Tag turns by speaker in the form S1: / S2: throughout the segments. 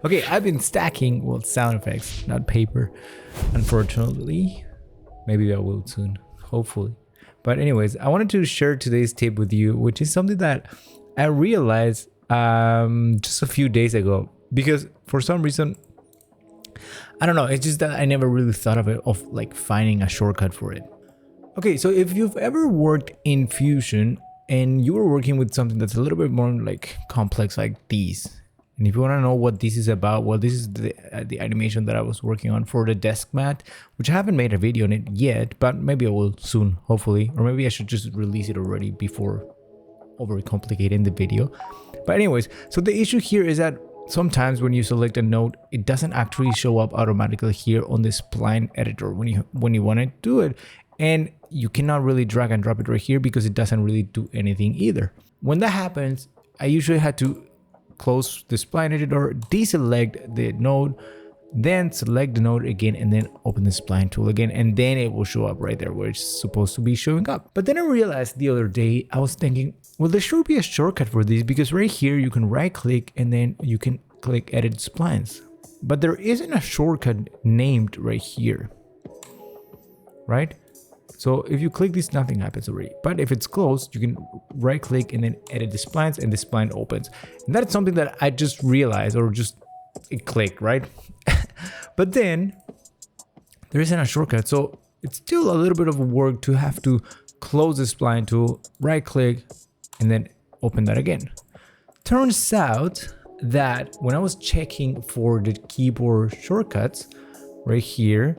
S1: Okay, I've been stacking, well, sound effects, not paper, unfortunately. Maybe I will soon, hopefully. But anyways, I wanted to share today's tip with you, which is something that I realized just a few days ago, because for some reason, I don't know, it's just that I never really thought of it, of like finding a shortcut for it. Okay, so if you've ever worked in Fusion and you were working with something that's a little bit more like complex like these, and if you want to know what this is about, well, this is the animation that I was working on for the desk mat, which I haven't made a video on it yet, but maybe I will soon, hopefully. Or maybe I should just release it already before overcomplicating the video. But anyways, so the issue here is that sometimes when you select a node, it doesn't actually show up automatically here on the spline editor when you want to do it. And you cannot really drag and drop it right here because it doesn't really do anything either. When that happens, I usually had to close the spline editor, deselect the node, then select the node again, and then open the spline tool again, and then it will show up right there where it's supposed to be showing up. But then I realized the other day, I was thinking, well, there should be a shortcut for this, because right here you can right click and then you can click edit splines. But there isn't a shortcut named right here, right? So if you click this, nothing happens already. But if it's closed, you can right click and then edit the splines, and the spline opens. And that's something that I just realized, or just it clicked, right? But then there isn't a shortcut. So it's still a little bit of work to have to close the spline tool, right click, and then open that again. Turns out that when I was checking for the keyboard shortcuts right here,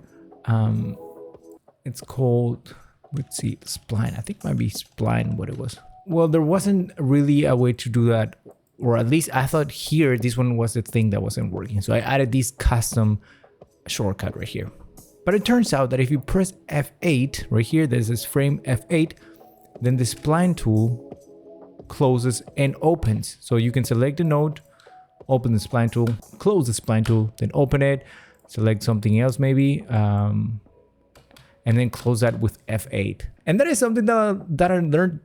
S1: it's called, let's see, spline. I think it might be spline what it was. Well, there wasn't really a way to do that, or at least I thought here this one was the thing that wasn't working. So I added this custom shortcut right here. But it turns out that if you press F8 right here, there's this frame F8, then the spline tool closes and opens. So you can select the node, open the spline tool, close the spline tool, then open it, select something else maybe, and then close that with F8. And that is something that I learned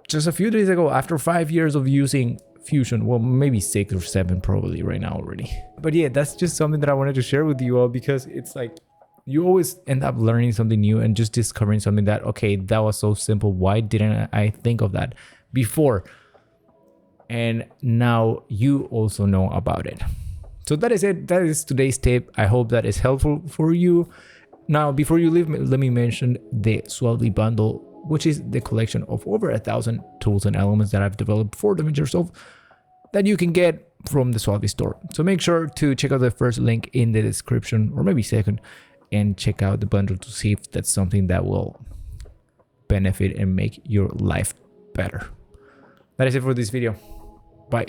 S1: just a few days ago after 5 years of using Fusion. Well, maybe 6 or 7 probably right now already. But yeah, that's just something that I wanted to share with you all, because it's like you always end up learning something new and just discovering something that, okay, that was so simple. Why didn't I think of that before? And now you also know about it. So that is it. That is today's tip. I hope that is helpful for you. Now, before you leave, let me mention the SUALVI Bundle, which is the collection of over 1,000 tools and elements that I've developed for DaVinci Resolve that you can get from the SUALVI store. So make sure to check out the first link in the description, or maybe second, and check out the bundle to see if that's something that will benefit and make your life better. That is it for this video. Bye.